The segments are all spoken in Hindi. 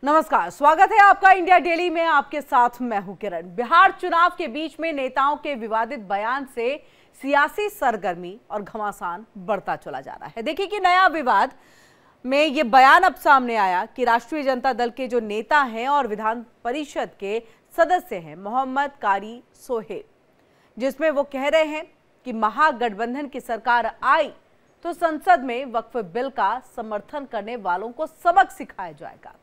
नमस्कार, स्वागत है आपका इंडिया डेली में। आपके साथ मैं हूं किरण। बिहार चुनाव के बीच में नेताओं के विवादित बयान से सियासी सरगर्मी और घमासान बढ़ता चला जा रहा है। देखिए कि नया विवाद में ये बयान अब सामने आया कि राष्ट्रीय जनता दल के जो नेता हैं और विधान परिषद के सदस्य हैं मोहम्मद कारी सोहेब, जिसमें वो कह रहे हैं कि महागठबंधन की सरकार आई तो संसद में वक्फ बिल का समर्थन करने वालों को सबक सिखाया जाएगा।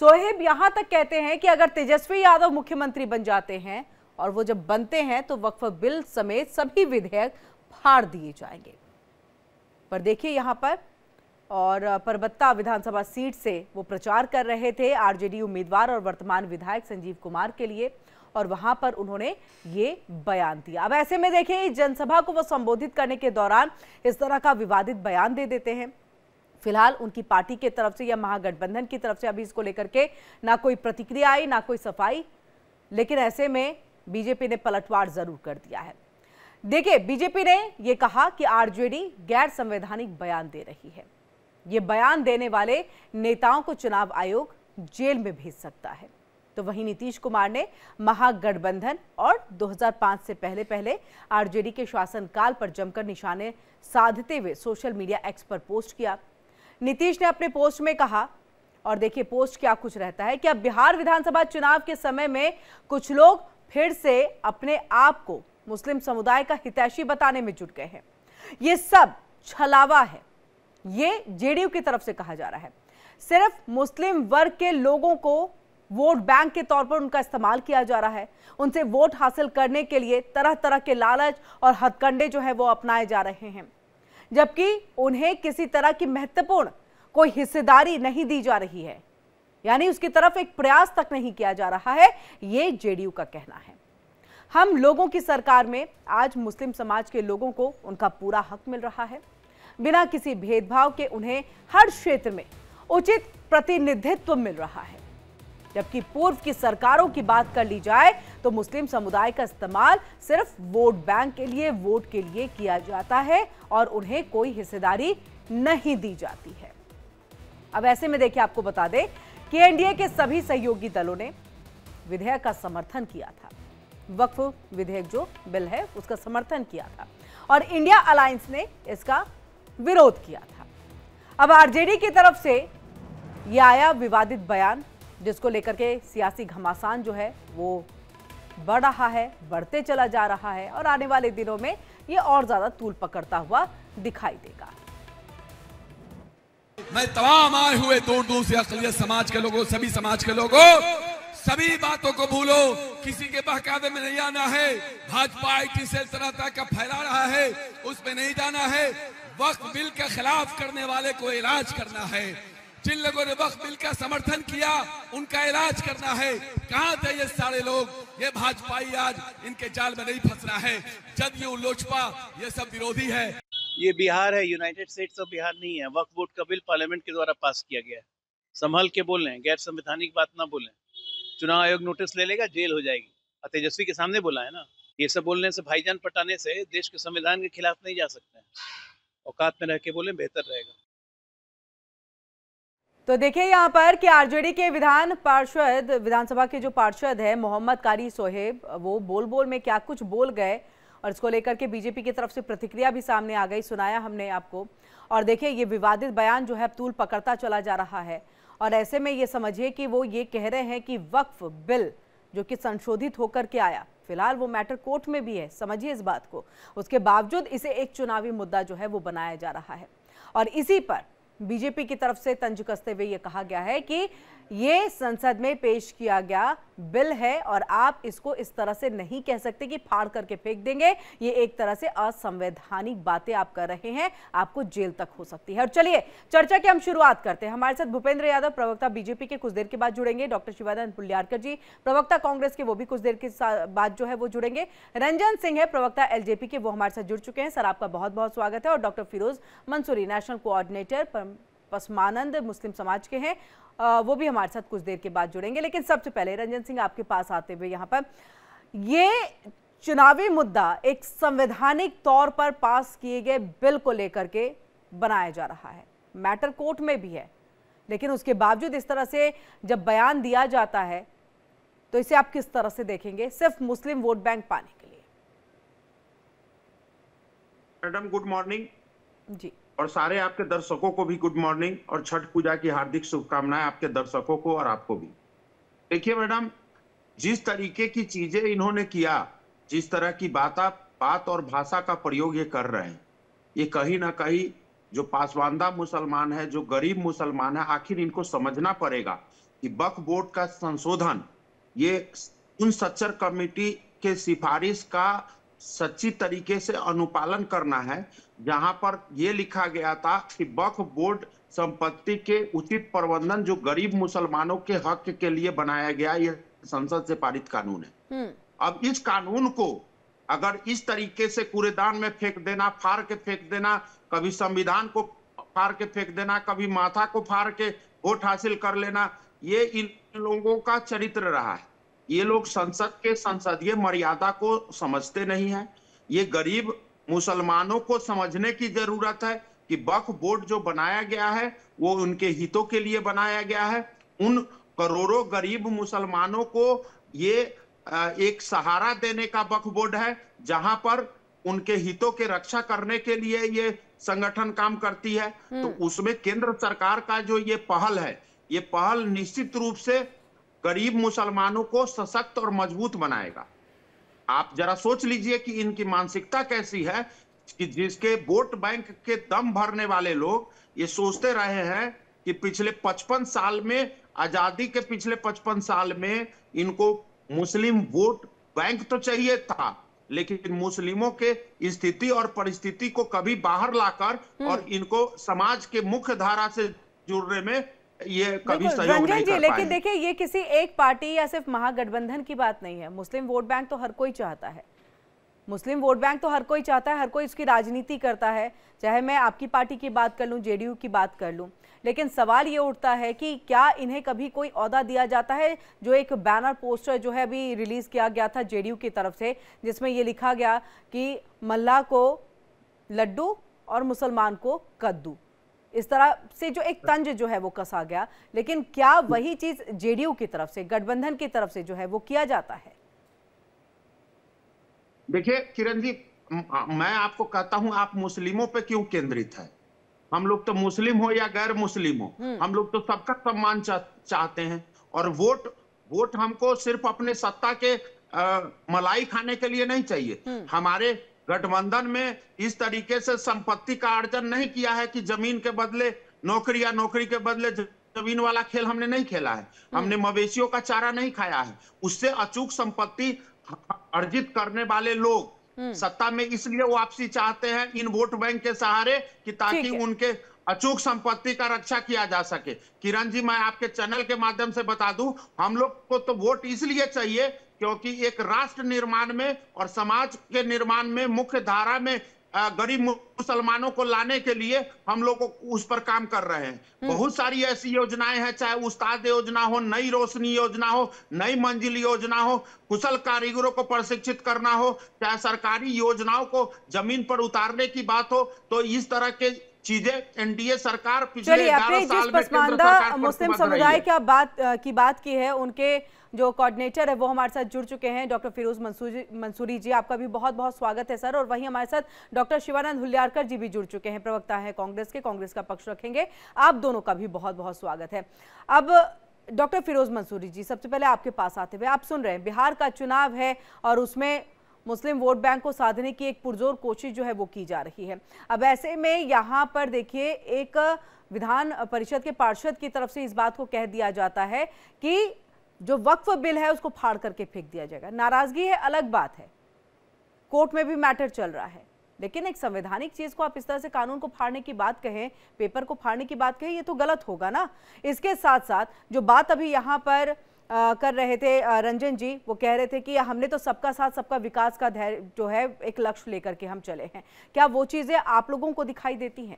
सोहेब यहां तक कहते हैं कि अगर तेजस्वी यादव मुख्यमंत्री बन जाते हैं और वो जब बनते हैं तो वक्फ बिल समेत सभी विधेयक फाड़ दिए जाएंगे। पर देखिए यहां पर और परबत्ता विधानसभा सीट से वो प्रचार कर रहे थे आरजेडी उम्मीदवार और वर्तमान विधायक संजीव कुमार के लिए, और वहां पर उन्होंने ये बयान दिया। अब ऐसे में देखिए इस जनसभा को वो संबोधित करने के दौरान इस तरह का विवादित बयान दे देते हैं। फिलहाल उनकी पार्टी की तरफ से या महागठबंधन की तरफ से अभी इसको लेकर के ना कोई प्रतिक्रिया आई ना कोई सफाई, लेकिन ऐसे में बीजेपी ने पलटवार जरूर कर दिया है। देखिए बीजेपी ने यह कहा कि आरजेडी गैर संवैधानिक बयान दे रही है। ये बयान देने वाले नेताओं को चुनाव आयोग जेल में भेज सकता है। तो वहीं नीतीश कुमार ने महागठबंधन और 2005 से पहले आरजेडी के शासनकाल पर जमकर निशाने साधते हुए सोशल मीडिया एक्स पर पोस्ट किया। नीतीश ने अपने पोस्ट में कहा, और देखिए पोस्ट क्या कुछ रहता है, कि अब बिहार विधानसभा चुनाव के समय में कुछ लोग फिर से अपने आप को मुस्लिम समुदाय का हितैषी बताने में जुट गए हैं। ये सब छलावा है, ये जेडीयू की तरफ से कहा जा रहा है। सिर्फ मुस्लिम वर्ग के लोगों को वोट बैंक के तौर पर उनका इस्तेमाल किया जा रहा है। उनसे वोट हासिल करने के लिए तरह तरह के लालच और हथकंडे जो है वो अपनाए जा रहे हैं, जबकि उन्हें किसी तरह की महत्वपूर्ण कोई हिस्सेदारी नहीं दी जा रही है, यानी उसकी तरफ एक प्रयास तक नहीं किया जा रहा है। ये जेडीयू का कहना है। हम लोगों की सरकार में आज मुस्लिम समाज के लोगों को उनका पूरा हक मिल रहा है। बिना किसी भेदभाव के उन्हें हर क्षेत्र में उचित प्रतिनिधित्व मिल रहा है। जबकि पूर्व की सरकारों की बात कर ली जाए तो मुस्लिम समुदाय का इस्तेमाल सिर्फ वोट बैंक के लिए, वोट के लिए किया जाता है और उन्हें कोई हिस्सेदारी नहीं दी जाती है। अब ऐसे में देखिए आपको बता दें कि एनडीए के सभी सहयोगी दलों ने विधेयक का समर्थन किया था। वक्फ विधेयक जो बिल है उसका समर्थन किया था और इंडिया अलायंस ने इसका विरोध किया था। अब आरजेडी की तरफ से यह आया विवादित बयान, जिसको लेकर के सियासी घमासान जो है वो बढ़ रहा है, बढ़ते चला जा रहा है और आने वाले दिनों में ये और ज्यादा तूल पकड़ता हुआ दिखाई देगा। मैं तमाम आए हुए दूर दूर से अक़लियत समाज के लोगों, सभी समाज के लोगों, सभी बातों को भूलो, किसी के बहकावे में नहीं आना है। भाजपा IT से तरह तरह का फैला रहा है, उसमें नहीं जाना है। वक्फ बिल के खिलाफ करने वाले को इलाज करना है। जिन लोगों ने वक्फ बिल का समर्थन किया उनका इलाज करना है। कहां थे ये सारे लोग? ये भाजपाई आज इनके जाल में नहीं फंसना है। जदयू, लोजपा ये सब विरोधी है। ये बिहार है, यूनाइटेड स्टेट्स ऑफ बिहार नहीं है। वक्फ बोर्ड का बिल पार्लियामेंट के द्वारा पास किया गया है। संभल के बोल रहे हैं, गैर संवैधानिक बात ना बोलें। चुनाव आयोग नोटिस ले लेगा, जेल हो जाएगी। तेजस्वी के सामने बोला है ना। ये सब बोलने से, भाईजान पटाने से देश के संविधान के खिलाफ नहीं जा सकते हैं। औकात में रह के बोले बेहतर रहेगा। तो देखिए यहाँ पर कि आरजेडी के विधानसभा के जो पार्षद है मोहम्मद कारी सोहेब, वो बोल में क्या कुछ बोल गए और इसको लेकर के बीजेपी की तरफ से प्रतिक्रिया भी सामने आ गई, सुनाया हमने आपको। और देखिए ये विवादित बयान जो है तूल पकड़ता चला जा रहा है और ऐसे में ये समझिए कि वो ये कह रहे हैं कि वक्फ बिल जो कि संशोधित होकर के आया, फिलहाल वो मैटर कोर्ट में भी है, समझिए इस बात को, उसके बावजूद इसे एक चुनावी मुद्दा जो है वो बनाया जा रहा है। और इसी पर बीजेपी की तरफ से तंज कसते हुए यह कहा गया है कि ये संसद में पेश किया गया बिल है और आप इसको इस तरह से नहीं कह सकते कि फाड़ करके फेंक देंगे। ये एक तरह से असंवैधानिक बातें आप कर रहे हैं, आपको जेल तक हो सकती है। और चलिए चर्चा की हम शुरुआत करते हैं। हमारे साथ भूपेंद्र यादव प्रवक्ता बीजेपी के कुछ देर के बाद जुड़ेंगे, डॉक्टर शिवानंद पुलियारकर जी प्रवक्ता कांग्रेस के वो भी कुछ देर के बाद जो है वो जुड़ेंगे, रंजन सिंह है प्रवक्ता एलजेपी के, वो हमारे साथ जुड़ चुके हैं। सर आपका बहुत बहुत स्वागत है। और doctor Firoz Mansuri national coordinator Pasmanda Muslim Samaj के हैं, वो भी हमारे साथ कुछ देर के बाद जुड़ेंगे। लेकिन सबसे पहले रंजन सिंह आपके पास आते हुए, यहाँ पर ये चुनावी मुद्दा एक संवैधानिक तौर पर पास किए गए बिल को लेकर के बनाया जा रहा है, मैटर कोर्ट में भी है, लेकिन उसके बावजूद इस तरह से जब बयान दिया जाता है तो इसे आप किस तरह से देखेंगे सिर्फ मुस्लिम वोट बैंक पाने के लिए? मैडम गुड मॉर्निंग जी, और सारे आपके दर्शकों को भी गुड मॉर्निंग और छठ पूजा की हार्दिक शुभकामनाएं आपके दर्शकों को और आपको भी। देखिए मैडम, जिस तरीके की चीजें इन्होंने किया, जिस तरह की बात और भाषा का प्रयोग ये कर रहे हैं, ये कहीं ना कहीं जो पासवानदा मुसलमान है, जो गरीब मुसलमान है, आखिर इनको समझना पड़ेगा कि वक्फ बोर्ड का संशोधन ये उन सच्चर कमेटी के सिफारिश का सच्ची तरीके से अनुपालन करना है, जहां पर यह लिखा गया था कि वक्फ बोर्ड संपत्ति के उचित प्रबंधन जो गरीब मुसलमानों के हक के लिए बनाया गया, यह संसद से पारित कानून है। अब इस कानून को अगर इस तरीके से कूड़ेदान में फेंक देना, फाड़ के फेंक देना, कभी संविधान को फाड़ के फेंक देना, कभी माथा को फाड़ के वोट हासिल कर लेना, ये इन लोगों का चरित्र रहा है। ये लोग संसद के संसदीय मर्यादा को समझते नहीं है। ये गरीब मुसलमानों को समझने की जरूरत है कि वक्फ बोर्ड जो बनाया गया है वो उनके हितों के लिए बनाया गया है। उन करोड़ों गरीब मुसलमानों को ये एक सहारा देने का वक्फ बोर्ड है, जहां पर उनके हितों के रक्षा करने के लिए ये संगठन काम करती है। तो उसमें केंद्र सरकार का जो ये पहल है, ये पहल निश्चित रूप से गरीब मुसलमानों को सशक्त और मजबूत बनाएगा। आप जरा सोच लीजिए कि इनकी मानसिकता कैसी है कि जिसके वोट बैंक के दम भरने वाले लोग ये सोचते रहे हैं कि पिछले 55 साल में, आजादी के पिछले 55 साल में इनको मुस्लिम वोट बैंक तो चाहिए था, लेकिन मुस्लिमों के स्थिति और परिस्थिति को कभी बाहर लाकर और इनको समाज के मुख्य धारा से जुड़ने में ये कभी सहयोग नहीं कर पाए। लेकिन देखिए, ये किसी एक पार्टी या सिर्फ महागठबंधन की बात नहीं है। मुस्लिम वोट बैंक तो हर कोई चाहता है, मुस्लिम वोट बैंक तो हर कोई चाहता है, हर कोई उसकी राजनीति करता है। चाहे मैं आपकी पार्टी की बात कर लूं, जेडीयू की बात कर लूं, लेकिन सवाल ये उठता है कि क्या इन्हें कभी कोई ओहदा दिया जाता है? जो एक बैनर पोस्टर जो है अभी रिलीज किया गया था जेडीयू की तरफ से, जिसमें ये लिखा गया कि मल्लाह को लड्डू और मुसलमान को कद्दू, इस तरह से जो एक तंज जो है वो कसा गया। लेकिन क्या वही चीज जेडीयू की तरफ से, गठबंधन की तरफ से जो है वो किया जाता है? देखिए किरण जी, मैं आपको कहता हूं, आप मुस्लिमों पे क्यों केंद्रित है? हम लोग तो मुस्लिम हो या गैर मुस्लिम हो, हम लोग तो सबका सम्मान चाहते हैं। और वोट हमको सिर्फ अपने सत्ता के मलाई खाने के लिए नहीं चाहिए। हमारे गठबंधन में इस तरीके से संपत्ति का अर्जन नहीं किया है कि जमीन के बदले नौकरी या नौकरी के बदले जमीन वाला खेल हमने नहीं खेला है। हमने मवेशियों का चारा नहीं खाया है। उससे अचूक संपत्ति अर्जित करने वाले लोग सत्ता में इसलिए वापसी चाहते हैं इन वोट बैंक के सहारे, कि ताकि उनके अचूक संपत्ति का रक्षा किया जा सके। किरण जी, मैं आपके चैनल के माध्यम से बता दूं, हम लोग को तो वोट इसलिए चाहिए क्योंकि एक राष्ट्र निर्माण में और समाज के निर्माण में मुख्य धारा में गरीब मुसलमानों को लाने के लिए हम लोग उस पर काम कर रहे हैं। बहुत सारी ऐसी योजनाएं हैं, चाहे उस्ताद योजना हो, नई रोशनी योजना हो, नई मंजिल योजना हो, कुशल कारीगरों को प्रशिक्षित करना हो, चाहे सरकारी योजनाओं को जमीन पर उतारने की बात हो, तो इस तरह के चीजें एनडीए सरकार पिछले 11 साल में पसमानदा मुस्लिम समुदाय की बात की है, उनके जो कोऑर्डिनेटर है वो हमारे साथ जुड़ चुके हैं, डॉक्टर फिरोज मंसूरी जी। आपका भी बहुत बहुत स्वागत है सर। और वहीं हमारे साथ डॉक्टर शिवानंद हुल्लारकर जी भी जुड़ चुके हैं, प्रवक्ता है कांग्रेस के, कांग्रेस का पक्ष रखेंगे। आप दोनों का भी बहुत बहुत स्वागत है। अब डॉक्टर फिरोज मंसूरी जी, सबसे पहले आपके पास आते हुए, आप सुन रहे हैं बिहार का चुनाव है और उसमें मुस्लिम वोट बैंक को साधने की एक पुरजोर कोशिश जो है वो की जा रही है। अब ऐसे में यहाँ पर देखिए, एक विधान परिषद के पार्षद की तरफ से इस बात को कह दिया जाता है कि जो वक्फ बिल है उसको फाड़ करके फेंक दिया जाएगा। नाराजगी है, अलग बात है, कोर्ट में भी मैटर चल रहा है, लेकिन एक संवैधानिक चीज को आप इस तरह से कानून को फाड़ने की बात कहें, पेपर को फाड़ने की बात कहें, ये तो गलत होगा ना। इसके साथ साथ जो बात अभी यहाँ पर कर रहे थे रंजन जी, वो कह रहे थे कि हमने तो सबका साथ सबका विकास का जो है एक लक्ष्य लेकर के हम चले हैं। क्या वो चीजें आप लोगों को दिखाई देती हैं?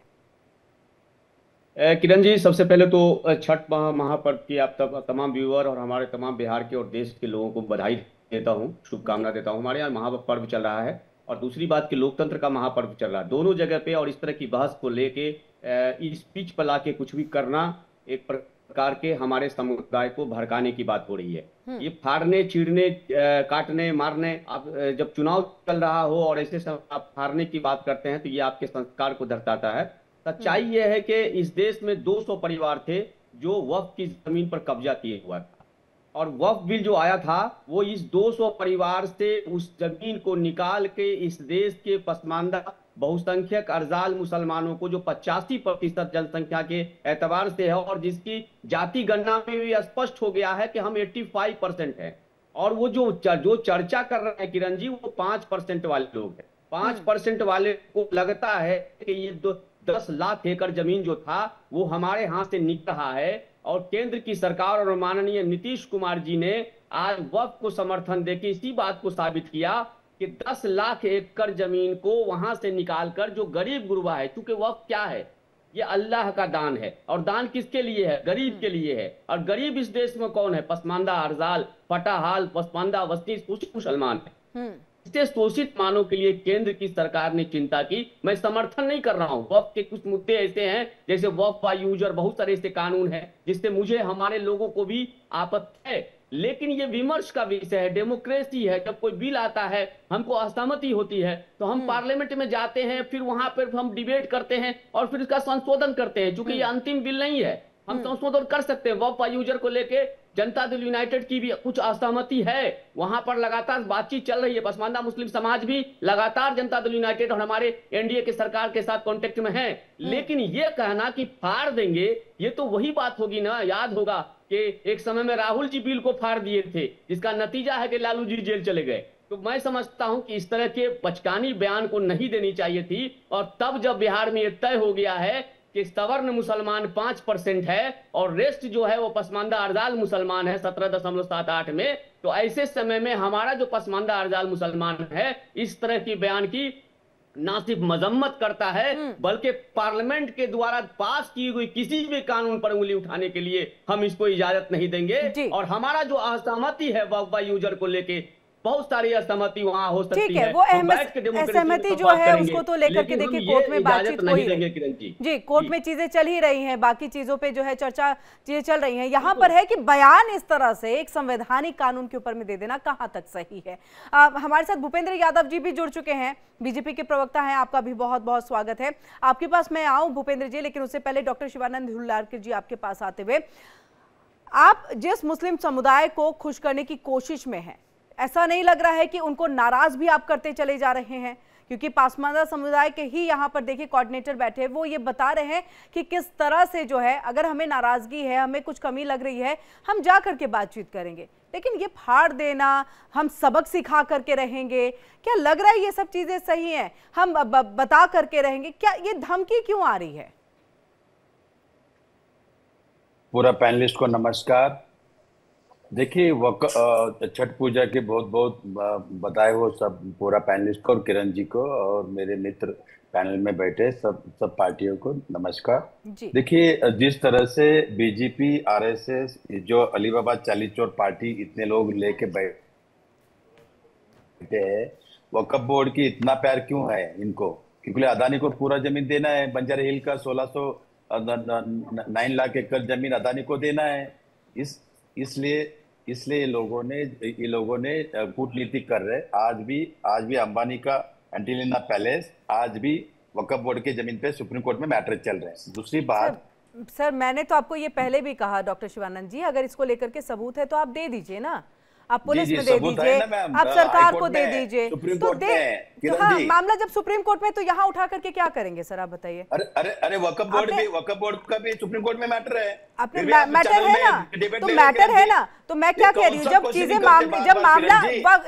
किरण जी, सबसे पहले तो छठ महापर्व की आप तमाम व्यूअर और हमारे तमाम बिहार के और देश के लोगों को बधाई देता हूं, शुभकामना देता हूं। हमारे यहाँ महापर्व चल रहा है और दूसरी बात कि लोकतंत्र का महापर्व चल रहा है। दोनों जगह पे और इस तरह की बहस को लेके इस पिच पर लाके कुछ भी करना, एक प्रकार के हमारे समुदाय को भड़काने की बात हो रही है। ये फाड़ने, चीरने, काटने, मारने, आप जब चुनाव चल रहा हो और ऐसे सब आप फाड़ने की बात करते हैं तो ये आपके संस्कार को दर्शाता है। सच्चाई ये है कि इस देश में 200 परिवार थे जो वक्फ की जमीन पर कब्जा किए हुआ था, और वक्फ बिल जो आया था वो इस 200 परिवार से उस जमीन को निकाल के इस देश के पसमानदा बहुसंख्यक अर्जाल मुसलमानों को, जो 85% जनसंख्या के एतबार से है और जिसकी जाति गणना में भी स्पष्ट हो गया है कि हम 85% हैं, और वो जो चर्चा कर रहे हैं किरण जी, वो 5% वाले लोग हैं। 5% वाले को लगता है कि ये 10 लाख एकड़ जमीन जो था वो हमारे हाथ से निकल रहा है, और केंद्र की सरकार और माननीय नीतीश कुमार जी ने आज वक्फ को समर्थन देकर इसी बात को साबित किया कि 10 लाख एकड़ जमीन को वहां से निकालकर जो गरीब गुरबा है, क्योंकि वक्फ क्या है, ये अल्लाह का दान है, और दान किसके लिए है, गरीब के लिए है। और गरीब इस देश में कौन है, पसमानदा, अर्जाल, फटाहाल, पसमानदा, वस्ती, मुसलमान है। इससे शोषित मानव के लिए केंद्र की सरकार ने चिंता की। मैं समर्थन नहीं कर रहा हूं, वक्फ के कुछ मुद्दे ऐसे हैं जैसे वक्फ बाय यूजर, बहुत सारे ऐसे कानून हैं जिससे मुझे, हमारे लोगों को भी आपत्ति है, लेकिन ये विमर्श का विषय है, डेमोक्रेसी है। जब कोई बिल आता है, हमको असहमति होती है तो हम पार्लियामेंट में जाते हैं, फिर वहां पर हम डिबेट करते हैं और फिर इसका संशोधन करते हैं। चूंकि ये अंतिम बिल नहीं है, हम संशोधन कर सकते हैं। वक्फ यूजर को लेके जनता दल यूनाइटेड की भी कुछ असहमति है, वहां पर लगातार बातचीत चल रही है। पसमानदा मुस्लिम समाज भी लगातार जनता दल यूनाइटेड और हमारे एनडीए के सरकार के साथ कांटेक्ट में है। लेकिन ये कहना कि फाड़ देंगे, ये तो वही बात होगी ना। याद होगा कि एक समय में राहुल जी बिल को फाड़ दिए थे, जिसका नतीजा है कि लालू जी जेल चले गए। तो मैं समझता हूं कि इस तरह के बचकानी बयान को नहीं देनी चाहिए थी। और तब जब बिहार में यह तय हो गया है कि सवर्ण मुसलमान 5% है और रेस्ट जो है वो पसमानदा अर्जाल मुसलमान है 17.78 में, तो ऐसे समय में हमारा जो पसमानदा अर्जाल मुसलमान है इस तरह की बयान की ना सिर्फ मजम्मत करता है, बल्कि पार्लियामेंट के द्वारा पास की हुई किसी भी कानून पर उंगली उठाने के लिए हम इसको इजाजत नहीं देंगे। और हमारा जो असहमति है वक्फ यूजर को लेके, बहुत सारी असहमति वहां हो सकती है, वो असहमति जो है उसको तो लेकर के देखिए कोर्ट में बातचीत हो ही रही जी, कोर्ट में चीजें चल ही रही हैं, बाकी चीजों पे जो है चर्चा चीजें चल रही हैं। यहाँ पर है कि बयान इस तरह से एक संवैधानिक कानून के ऊपर में दे देना कहाँ तक सही है। हमारे साथ भूपेंद्र यादव जी भी जुड़ चुके हैं, बीजेपी के प्रवक्ता हैं, आपका भी बहुत बहुत स्वागत है। आपके पास मैं आऊं भूपेंद्र जी, लेकिन उससे पहले डॉक्टर शिवानंद हुल्लारकर जी आपके पास आते हुए, आप जिस मुस्लिम समुदाय को खुश करने की कोशिश में हैं, ऐसा नहीं लग रहा है कि उनको नाराज भी आप करते चले जा रहे हैं? क्योंकि पसमानदा समुदाय के ही यहाँ पर देखिए कोऑर्डिनेटर बैठे हैं, वो ये बता रहे हैं कि किस तरह से जो है अगर हमें नाराजगी है, हमें कुछ कमी लग रही है, हम जा करके बातचीत करेंगे, लेकिन ये फाड़ देना, हम सबक सिखा करके रहेंगे, क्या लग रहा है ये सब चीजें सही हैं? हम बता करके रहेंगे, क्या ये धमकी क्यों आ रही है? पूरा पैनलिस्ट को नमस्कार। देखिए, छठ पूजा के बहुत बहुत बताए हो सब पूरा पैनलिस्ट को और किरण जी को और मेरे मित्र पैनल में बैठे सब पार्टियों को नमस्कार। देखिए, जिस तरह से बीजेपी, आरएसएस, जो अलीबाबा चाली चोर पार्टी इतने लोग लेके बैठे हैं, वक्फ बोर्ड की इतना प्यार क्यों है इनको? क्योंकि अदानी को पूरा जमीन देना है, बंजारा हिल का 9 लाख एकड़ जमीन अदानी को देना है। इसलिए ये लोगों ने कूटनीति कर रहे। आज भी अंबानी का एंटीलिना पैलेस, आज भी वक्फ बोर्ड की जमीन पे सुप्रीम कोर्ट में मैटर चल रहे हैं। दूसरी बात सर, मैंने तो आपको ये पहले भी कहा डॉक्टर शिवानंद जी, अगर इसको लेकर के सबूत है तो आप दे दीजिए ना, आप पुलिस में दे दीजिए, आप सरकार को दे दीजिए, तो मामला जब सुप्रीम कोर्ट में, तो यहाँ उठा करके क्या करेंगे सर, आप बताइए। अरे वक्फ बोर्ड का भी सुप्रीम कोर्ट में मैटर है, अपने मैटर है ना, तो मैटर है ना, तो मैं क्या कह रही हूँ, जब चीजें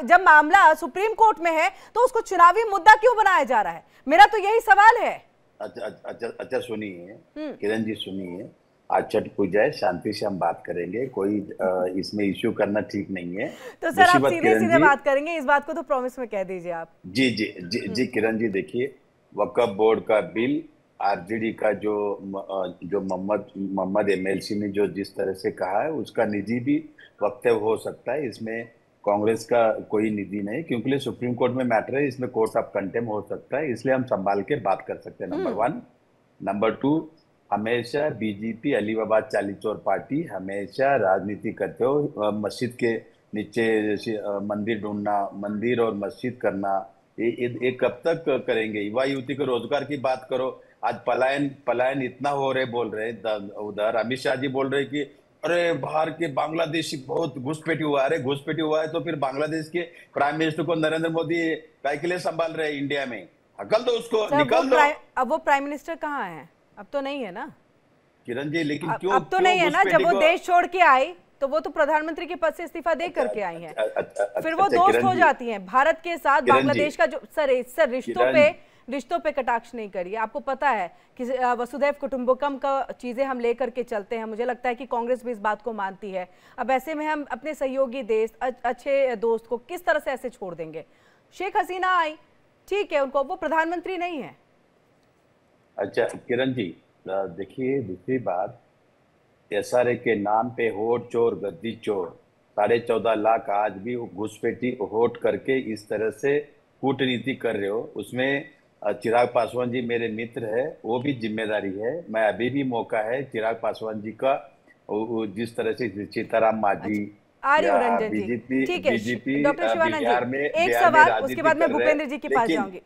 जब मामला सुप्रीम कोर्ट में है तो उसको चुनावी मुद्दा क्यों बनाया जा रहा है? मेरा तो यही सवाल है। अच्छा सुनिए किरण जी, सुनिए, आज छठ पूजा है, शांति से हम बात करेंगे, कोई इसमें इश्यू करना ठीक नहीं है। तो सर आप सीधे बात करेंगे, इस बात को तो प्रॉमिस में कह दीजिए आप। जी किरण जी, देखिए, वक्फ बोर्ड का बिल, आरजेडी का जो मोहम्मद एमएलसी ने जो जिस तरह से कहा है, उसका निजी भी वक्तव्य हो सकता है, इसमें कांग्रेस का कोई निधि नहीं, क्योंकि सुप्रीम कोर्ट में मैटर है, इसमें कोर्ट ऑफ कंटेम्प्ट हो सकता है, इसलिए हम संभाल के बात कर सकते हैं। नंबर 1। नंबर 2, हमेशा बीजेपी अलीबाबा चाली चौर पार्टी हमेशा राजनीति करते हो, मस्जिद के नीचे जैसे मंदिर ढूंढना, मंदिर और मस्जिद करना, ये कब तक करेंगे? युवा युवती को रोजगार की बात करो। आज पलायन इतना हो रहे, बोल रहे उधर अमित शाह जी बोल रहे कि अरे बाहर के बांग्लादेशी बहुत घुसपैठी हुआ है। अरे घुसपैठी हुआ है तो फिर बांग्लादेश के प्राइम मिनिस्टर को नरेंद्र मोदी काय के लिए संभाल रहे इंडिया में? हकल दो उसको, निकल दो। अब वो प्राइम मिनिस्टर कहाँ है? अब तो नहीं है ना किरण जी, लेकिन क्यों अब तो नहीं है ना। जब वो देश छोड़ के आई तो वो तो प्रधानमंत्री के पद से इस्तीफा दे करके आई हैं। फिर वो दोस्त हो जाती हैं भारत के साथ। बांग्लादेश का जो सर रिश्तों पे कटाक्ष नहीं करिए। आपको पता है कि वसुधैव कुटुंबकम का चीजें हम लेकर के चलते हैं। मुझे लगता है कि कांग्रेस भी इस बात को मानती है। अब ऐसे में हम अपने सहयोगी देश, अच्छे दोस्त को किस तरह से ऐसे छोड़ देंगे? शेख हसीना आई, ठीक है, उनको, वो प्रधानमंत्री नहीं है। अच्छा किरण जी, देखिए दूसरी बात, SRA के नाम पे होट चोर गद्दी चोर 14.5 लाख आज भी घुसपैठी होट करके इस तरह से कूटनीति कर रहे हो। उसमें चिराग पासवान जी मेरे मित्र है, वो भी जिम्मेदारी है। मैं अभी भी मौका है चिराग पासवान जी का, जिस तरह से सीताराम मांझी बीजेपी डॉक्टर शिवानंद जी, एक सवाल, उसके बाद मैं भूपेंद्र जी के पास जाऊंगी।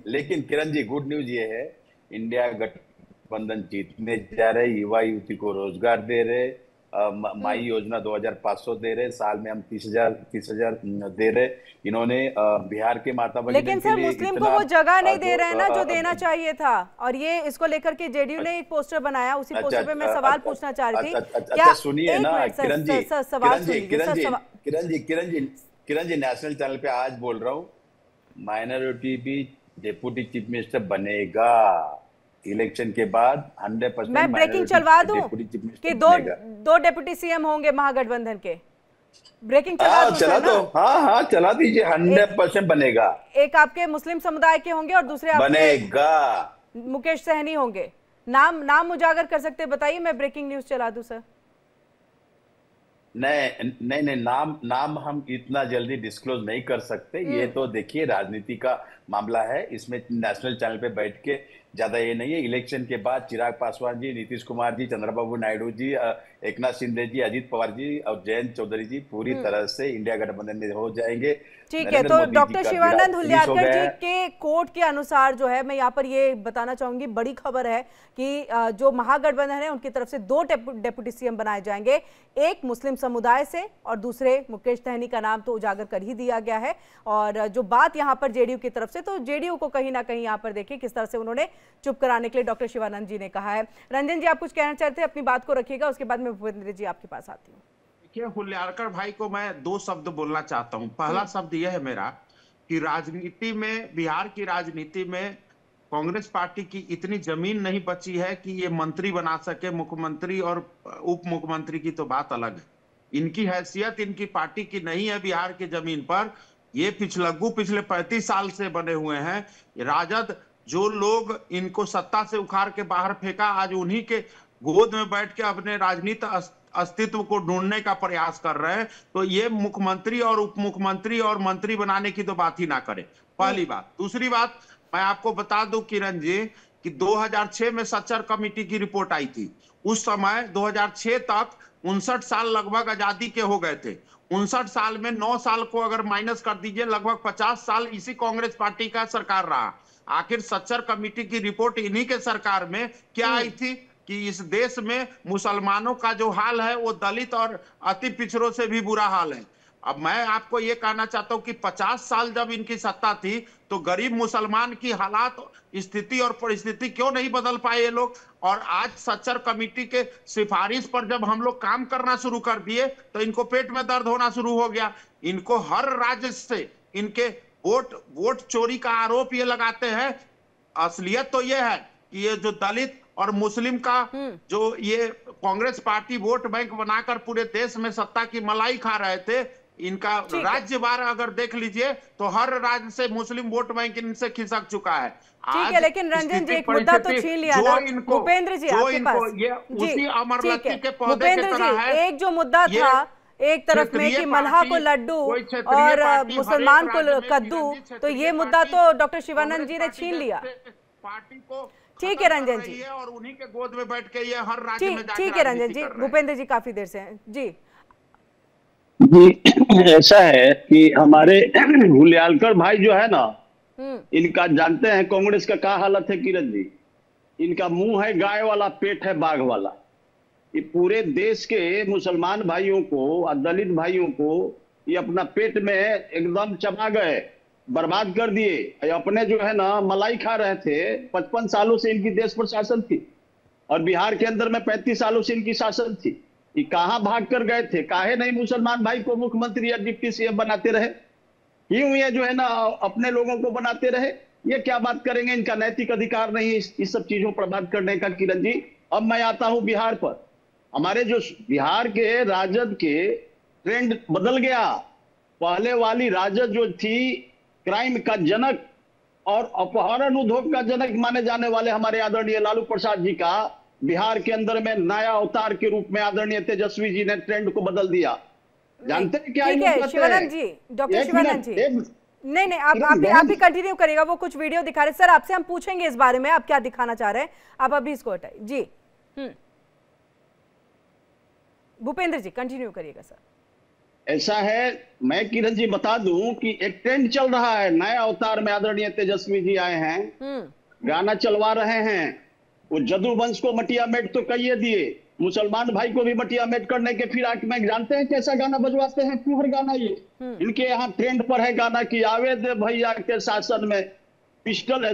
लेकिन किरण जी, गुड न्यूज ये है, इंडिया गठबंधन जीतने जा रहे, युवा युवती को रोजगार दे रहे, माई योजना 2500 दे रहे, साल में हम 30,000 दे रहे। इन्होंने बिहार के माता बहनों लेकिन सर मुस्लिम को वो जगह नहीं दे रहे हैं ना जो देना चाहिए था। और ये इसको लेकर के जेडीयू ने एक पोस्टर बनाया, उसी पोस्टर पे मैं सवाल पूछना चाह रही थी। क्या सुनिए ना किरण जी, नेशनल चैनल पे आज बोल रहा हूँ, माइनॉरिटी भी डिप्टी चीफ मिनिस्टर बनेगा इलेक्शन के बाद 100%। मैं ब्रेकिंग चलवा दूं कि दो डिप्टी सीएम होंगे महागठबंधन के? ब्रेकिंग चला दो। हाँ चला दीजिए, 100% बनेगा। एक आपके मुस्लिम समुदाय के होंगे और दूसरे बनेगा मुकेश सहनी होंगे। नाम उजागर कर सकते, बताइए, मैं ब्रेकिंग न्यूज चला दूं सर। नहीं, नाम हम इतना जल्दी डिस्क्लोज नहीं कर सकते। ये तो देखिए राजनीति का मामला है, इसमें नेशनल चैनल पे बैठ के ज्यादा ये नहीं है। इलेक्शन के बाद चिराग पासवान जी, नीतीश कुमार जी, चंद्रबाबू नायडू जी, एकनाथ शिंदे जी, अजीत पवार जी और जयंत चौधरी जी पूरी तरह से इंडिया गठबंधन में हो जाएंगे। ठीक है, तो डॉक्टर शिवानंद हुलियारकर जी के कोर्ट के अनुसार जो है, मैं यहाँ पर ये बताना चाहूंगी, बड़ी खबर है कि जो महागठबंधन है उनकी तरफ से 2 डेप्यूटी सीएम बनाए जाएंगे, एक मुस्लिम समुदाय से और दूसरे मुकेश सहनी का नाम तो उजागर कर ही दिया गया है। और जो बात यहाँ पर जेडीयू की तरफ से, तो जेडीयू को कहीं ना कहीं यहाँ पर देखिए किस तरह से उन्होंने चुप कराने के लिए डॉक्टर शिवानंद जी ने कहा है। रंजन जी, आप कुछ कहना चाहते हैं, अपनी बात को रखिएगा, उसके बाद मैं भूपेंद्र जी आपके पास आती हूँ। देखिए, हुलियारकर भाई को मैं 2 शब्द बोलना चाहता हूँ। पहला शब्द यह है मेरा कि राजनीति में, बिहार की राजनीति में कांग्रेस पार्टी की इतनी जमीन नहीं बची है कि ये मंत्री बना सके। मुख्यमंत्री और उप मुख्यमंत्री की तो बात अलग है, इनकी हैसियत इनकी पार्टी की नहीं है बिहार की जमीन पर। ये पिछले 35 साल से बने हुए हैं। राजद, जो लोग इनको सत्ता से उखाड़ के बाहर फेंका, आज उन्हीं के गोद में बैठ के अपने राजनीतिक अस्तित्व को ढूंढने का प्रयास कर रहे हैं। तो ये मुख्यमंत्री और उप मुख्यमंत्री और मंत्री बनाने की तो बात ही ना करें, पहली बात। दूसरी बात, मैं आपको बता दूं किरण जी कि 2006 में सच्चर कमेटी की रिपोर्ट आई थी। उस समय 2006 तक 59 साल लगभग आजादी के हो गए थे। 59 साल में 9 साल को अगर माइनस कर दीजिए, लगभग 50 साल इसी कांग्रेस पार्टी का सरकार रहा। आखिर सच्चर कमेटी की रिपोर्ट इन्हीं के सरकार में क्या आई थी कि इस देश में मुसलमानों का जो हाल है वो दलित और अति पिछड़ों से भी बुरा हाल है। अब मैं आपको ये कहना चाहता हूं कि 50 साल जब इनकी सत्ता थी तो गरीब मुसलमान की हालात, स्थिति और परिस्थिति क्यों नहीं बदल पाए ये लोग? और आज सच्चर कमेटी के सिफारिश पर जब हम लोग काम करना शुरू कर दिए तो इनको पेट में दर्द होना शुरू हो गया। इनको हर राज्य से इनके वोट चोरी का आरोप ये लगाते हैं। असलियत तो ये है कि ये जो दलित और मुस्लिम का जो ये कांग्रेस पार्टी वोट बैंक बनाकर पूरे देश में सत्ता की मलाई खा रहे थे, इनका राज्यवार अगर देख लीजिए तो हर राज्य से मुस्लिम वोट बैंक इनसे खिसक चुका है। ठीक है, लेकिन रंजन जी एक मुद्दा तो छीन लिया ना भूपेंद्र जी आपके पास। ये उसी अमरलत्ती के पौधे की भूपेंद्र तरह है। जी, एक जो मुद्दा था एक तरफ में कि मल्हा को लड्डू और मुसलमान को कद्दू, तो ये मुद्दा तो डॉक्टर शिवानंद जी ने छीन लिया। पार्टी को ठीक है रंजन जी, और उन्हीं के गोद में बैठ के ये हर राज्य में ठीक है रंजन जी। भूपेंद्र जी काफी देर से हैं जी। जी ऐसा है कि हमारे हुलियालकर भाई जो है ना, इनका जानते हैं कांग्रेस का क्या हालत है किरण जी। इनका मुंह है गाय वाला, पेट है बाघ वाला। ये पूरे देश के मुसलमान भाइयों को और दलित भाइयों को ये अपना पेट में एकदम चबा गए, बर्बाद कर दिए। अपने जो है ना मलाई खा रहे थे। 55 सालों से इनकी देश पर शासन थी और बिहार के अंदर में 35 सालों से इनकी शासन थी। ये कहां भाग कर गए थे? काहे नहीं मुसलमान भाई को मुख्यमंत्री या डिप्टी सीएम बनाते रहे? क्यों ये जो है ना अपने लोगों को बनाते रहे? ये क्या बात करेंगे? इनका नैतिक अधिकार नहीं इस सब चीजों पर बात करने का किरण जी। अब मैं आता हूं बिहार पर। हमारे जो बिहार के राजद के ट्रेंड बदल गया। पहले वाली राजद जो थी, क्राइम का जनक और अपहरण उद्योग का जनक माने जाने वाले हमारे आदरणीय लालू प्रसाद जी का बिहार के अंदर में नया अवतार के रूप में आदरणीय तेजस्वी जी ने ट्रेंड को बदल दिया। जानते हैं क्या? ठीक है शिवानंद जी, डॉक्टर शिवानंद जी, नहीं आप भी कंटिन्यू करिएगा। वो कुछ वीडियो दिखा रहे सर, आपसे हम पूछेंगे इस बारे में आप क्या दिखाना चाह रहे हैं। आप अभी इसको हटाइए जी। भूपेंद्र जी कंटिन्यू करिएगा सर। ऐसा है, मैं किरण जी बता दूं कि एक ट्रेंड चल रहा है। नए अवतार में आदरणीय तेजस्वी जी आए हैं, गाना चलवा रहे हैं। वो जदू वंश को मटिया मेट तो कहिए दिए, मुसलमान भाई को भी मटिया मेट करने के फिराक में जानते हैं कैसा गाना बजवाते हैं? फुहर गाना। ये इनके यहाँ ट्रेंड पर है गाना कि आवे दे भैया के शासन में पिस्टल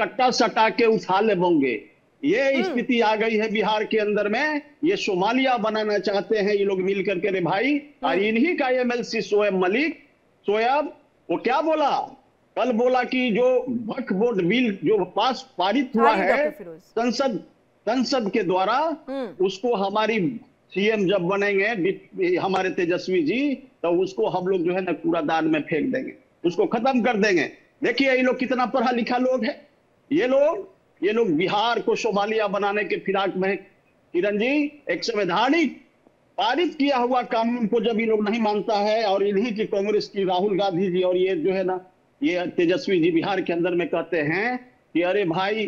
कट्टा सटा के उठा ले बोंगे। ये स्थिति आ गई है बिहार के अंदर में। ये सोमालिया बनाना चाहते हैं ये लोग मिल करके रे भाई। और इन्हीं का एमएलसी शोएब मलिक, शोएब वो क्या बोला कल? बोला कि जो वक्फ बोर्ड बिल जो पारित हुआ है संसद के द्वारा, उसको हमारी सीएम जब बनेंगे हमारे तेजस्वी जी, तो उसको हम लोग जो है ना कूड़ादान में फेंक देंगे, उसको खत्म कर देंगे। देखिए ये लोग कितना पढ़ा लिखा लोग है। ये लोग बिहार को सोमालिया बनाने के फिराक में। किरण जी, एक संवैधानिक पारित किया हुआ कानून को जब ये लोग नहीं मानता है, और इन्हीं की कांग्रेस की राहुल गांधी जी और ये जो है ना ये तेजस्वी जी बिहार के अंदर में कहते हैं कि अरे भाई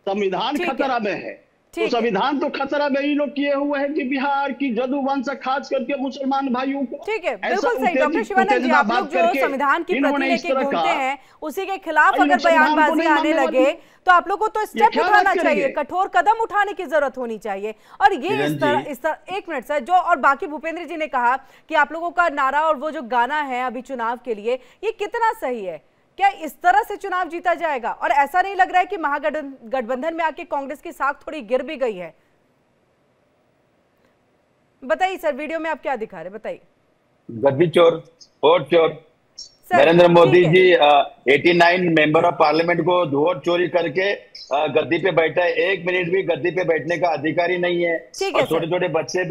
संविधान खतरा में है। तो संविधान तो खतरा में ही लोग किए हुए हैं कि बिहार की जदू वंश खास करके मुसलमान भाइयों को। ठीक है, बिल्कुल सही डॉक्टर शिवानंद जी। आप लोग जो संविधान की प्रति लेके घूमते हैं उसी के खिलाफ अगर बयानबाजी आने लगे तो आप लोग को तो स्टेप उठाना चाहिए, कठोर कदम उठाने की जरूरत होनी चाहिए। और ये इस तरह एक मिनट सर, जो और बाकी भूपेंद्र जी ने कहा कि आप लोगों का नारा और वो जो गाना है अभी चुनाव के लिए, ये कितना सही है? क्या इस तरह से चुनाव जीता जाएगा? और ऐसा नहीं लग रहा है कि महागठबंधन में आके कांग्रेस की साख थोड़ी गिर भी गई है? बताइए सर, वीडियो में आप क्या दिखा रहे हैं, बताइए। गद्दी चोर, वोट चोर। Narendra Modi ji 89 member of parliament को वोट चोरी करके गद्दी पे बैठा है। 1 मिनट भी गद्दी पे बैठने का अधिकारी नहीं है। और छोटे छोटे बच्चे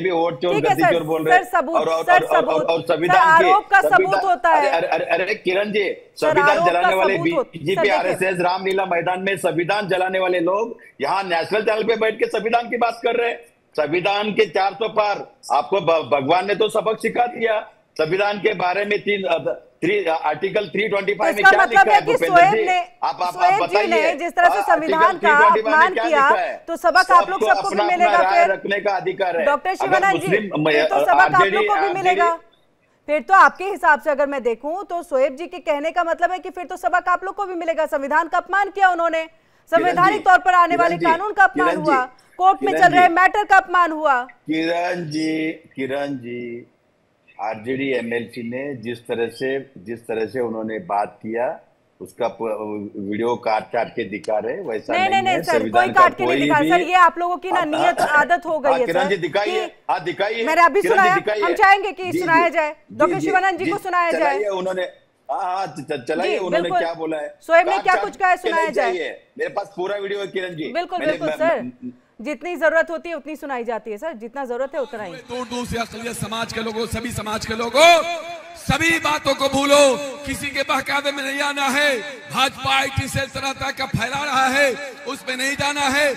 भी वोट चोर, गद्दी चोर बोल रहे हैं। और संविधान का सबूत होता है। अरे किरण जी, संविधान जलाने वाले बीजेपी आरएसएस रामलीला मैदान में संविधान जलाने वाले लोग यहाँ नेशनल चैनल पे बैठ के संविधान की बात कर रहे हैं। संविधान के 400 पार आपको भगवान ने तो सबक सिखा दिया। संविधान के बारे में आर्टिकल 325 में क्या लिखा है भूपेंद्र जी? आप बताइए। जिस तरह से संविधान का अपमान किया तो सबक आप लोग सबको भी मिलेगा। फिर रखने का अधिकार है डॉक्टर शिवानंद जी, तो सबक आप लोग को भी मिलेगा। फिर तो आपके हिसाब से अगर मैं देखूं तो शोएब जी के कहने का मतलब है कि फिर तो सबक आप लोग को भी मिलेगा। संविधान का अपमान किया उन्होंने, संवैधानिक तौर पर आने वाले कानून का अपमान हुआ, कोर्ट में चल रहे मैटर का अपमान हुआ। किरण जी, आरजेडी एमएलसी ने जिस तरह से उन्होंने बात किया उसका वीडियो काट के दिखा रहे, वैसा नहीं सर, कोई काट के नहीं दिखा सर। ये आप लोगों की ना नियत आदत हो गई है किरण जी। दिखाइए, मैंने अभी सुनाया, हम चाहेंगे कि सुनाया जाए, डॉक्टर शिवानंद जी को सुनाया जाए। उन्होंने चलाइए, उन्होंने क्या बोला है, शोएब ने क्या कुछ कहा है, सुनाया जाए। मेरे पास पूरा वीडियो है किरण जी। बिल्कुल सर, जितनी जरूरत होती है उतनी सुनाई जाती है सर, जितना जरूरत है उतना ही। दूर से अक़लियत समाज के लोगों, सभी समाज के लोगों, सभी बातों को भूलो, किसी के बहकावे में नहीं आना है। भाजपा IT सेल तरह तरह का फैला रहा है, उसमें नहीं जाना है।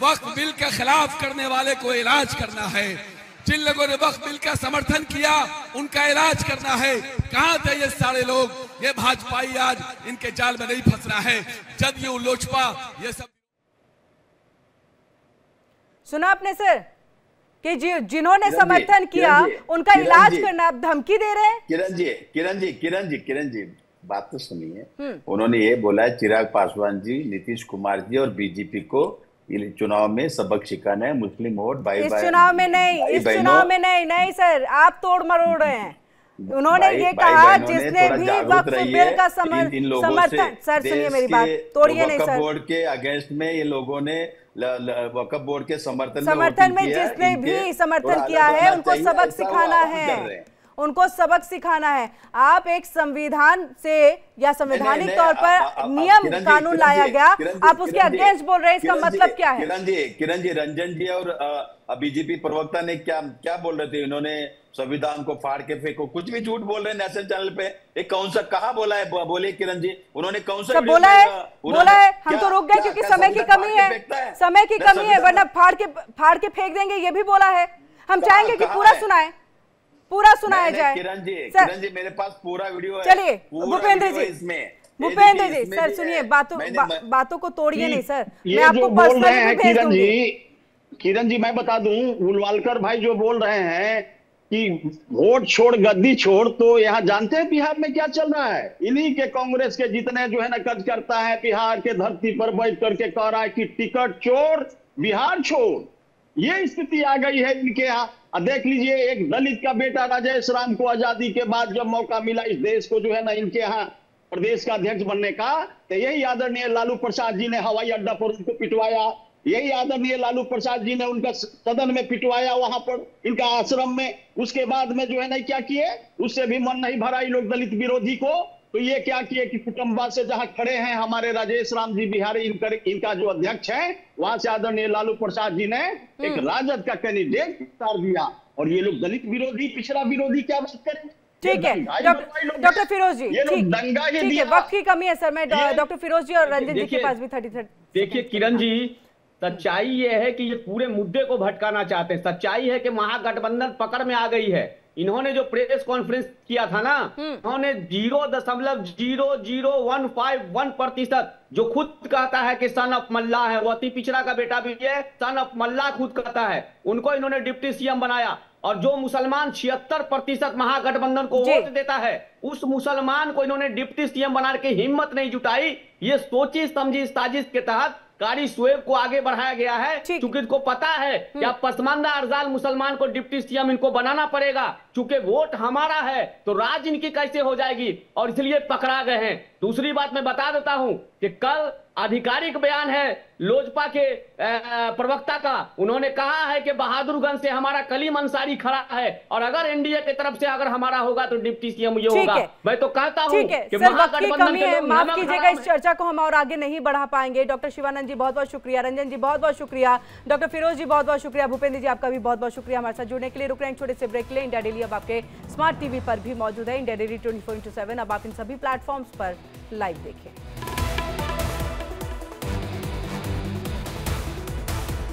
वक्फ बिल के खिलाफ करने वाले को इलाज करना है। जिन लोगों ने वक्फ बिल का समर्थन किया उनका इलाज करना है। कहां थे ये सारे लोग? ये भाजपाई आज इनके जाल में नहीं फंस रहा है। जदयू, लोजपा, ये सब सुना आपने सर कि जिन्होंने समर्थन किया उनका इलाज करना अब धमकी दे रहे हैं। किरण जी बात तो सुनिए। उन्होंने ये बोला है चिराग पासवान जी, नीतीश कुमार जी और बीजेपी को चुनाव में सबक सिखाना है, मुस्लिम वोट इस चुनाव में नहीं सर, आप तोड़ मरोड़ रहे हैं। उन्होंने ये कहा जिसने भी वक्फ बिल का समर्थन, सर सुनिए मेरी बात, तोड़िए नहीं सर। बोर्ड के अगेंस्ट में ये लोगों ने वक्फ बोर्ड के समर्थन में जिसने भी समर्थन किया है उनको सबक सिखाना है, उनको सबक सिखाना है। आप एक संविधान से या संवैधानिक तौर पर नियम कानून लाया गया, आप उसके अगेंस्ट बोल रहे हैं, इसका मतलब क्या है? किरण जी रंजन जी और बीजेपी प्रवक्ता ने क्या बोल रहे थे? इन्होंने संविधान को फाड़ के फेंको, कुछ भी झूठ बोल रहे हैं नेशनल चैनल पे। एक कौन सा कहा बोला है? बोले किरण जी, उन्होंने कौन सा बोला है? हम तो रुक गए क्योंकि समय की कमी है, समय की कमी है, वरना फाड़ के फेंक देंगे, ये भी बोला है। हम चाहेंगे कि पूरा सुनाया जाए। किरण जी मेरे पास पूरा वीडियो है। चलिए भूपेंद्र जी सर सुनिए, बातों को तोड़िए नहीं सर। मैं आपको पर्सनली भेज दूंगी। किरण जी मैं बता दूं, उलवालकर भाई जो बोल रहे हैं कि वोट छोड़ गद्दी छोड़, तो यहाँ जानते हैं बिहार में क्या चल रहा है? इन्हीं के कांग्रेस के जितने जो है ना कद करता है, बिहार के धरती पर बैठ करके कह रहा है कि टिकट छोड़ बिहार छोड़। ये स्थिति आ गई है इनके यहाँ। देख लीजिए, एक दलित का बेटा राजेश राम को आजादी के बाद जब मौका मिला इस देश को जो है ना इनके यहाँ प्रदेश का अध्यक्ष बनने का, तो यही आदरणीय लालू प्रसाद जी ने हवाई अड्डा पर उनको पिटवाया, यही आदरणीय लालू प्रसाद जी ने उनका सदन में पिटवाया, वहां पर इनका आश्रम में। उसके बाद में जो है ना क्या किए, उससे भी मन नहीं भरा ये लोग दलित विरोधी को, तो ये क्या किए कि कुटुंबा से जहां खड़े हैं हमारे राजेश राम जी बिहारी इनका जो अध्यक्ष है, वहां से आदरणीय लालू प्रसाद जी ने एक राजद का कैंडिडेट उतार दिया। और ये लोग दलित विरोधी, पिछड़ा विरोधी क्या बात करें? ठीक है डॉक्टर फिरोज जी, ठीक है, वक्त की कमी है सर। मैं डॉक्टर फिरोज जी और रंजन जी के पास भी 30। देखिए किरण जी, सच्चाई ये है कि ये पूरे मुद्दे को भटकाना चाहते हैं। सच्चाई है कि महागठबंधन पकड़ में आ गई है। इन्होंने जो प्रेस कॉन्फ्रेंस किया था ना, उन्होंने 0.001551% जो खुद कहता है कि सन ऑफ मल्ला है, वो अति पिछड़ा का बेटा भी है, सन ऑफ मल्ला खुद कहता है, उनको इन्होंने डिप्टी सीएम बनाया। और जो मुसलमान 76% महागठबंधन को वोट देता है, उस मुसलमान को इन्होंने डिप्टी सीएम बनाने की हिम्मत नहीं जुटाई। ये सोची समझी साजिश के तहत कारी शुएब को आगे बढ़ाया गया है, क्योंकि इनको पता है कि अब पसमानदा अरजाल मुसलमान को डिप्टी सीएम इनको बनाना पड़ेगा। चूंकि वोट हमारा है तो राज इनकी कैसे हो जाएगी, और इसलिए पकड़ा गए हैं। दूसरी बात मैं बता देता हूं कि कल आधिकारिक बयान है लोजपा के प्रवक्ता का, उन्होंने कहा है कि बहादुरगंज से हमारा कलीम अंसारी खड़ा है, और अगर एनडीए की तरफ से अगर हमारा होगा तो डिप्टी सीएम ये होगा। मैं तो कहता हूं कि महागठबंधन के लोग माफ कीजिएगा, इस चर्चा को हम और आगे नहीं बढ़ा पाएंगे। डॉक्टर शिवानंद जी बहुत बहुत शुक्रिया, रंजन जी बहुत बहुत शुक्रिया, डॉक्टर फिरोज जी बहुत बहुत शुक्रिया, भूपेंद्र जी आपका भी बहुत बहुत शुक्रिया हमारे साथ जुड़ने के लिए। रुक रहे हैं छोटे से ब्रेक के लिए। इंडिया डेली अब आपके स्मार्ट टीवी पर भी मौजूद है। इंडिया डेली 24/7 अब आप इन सभी प्लेटफॉर्म्स पर लाइव देखें।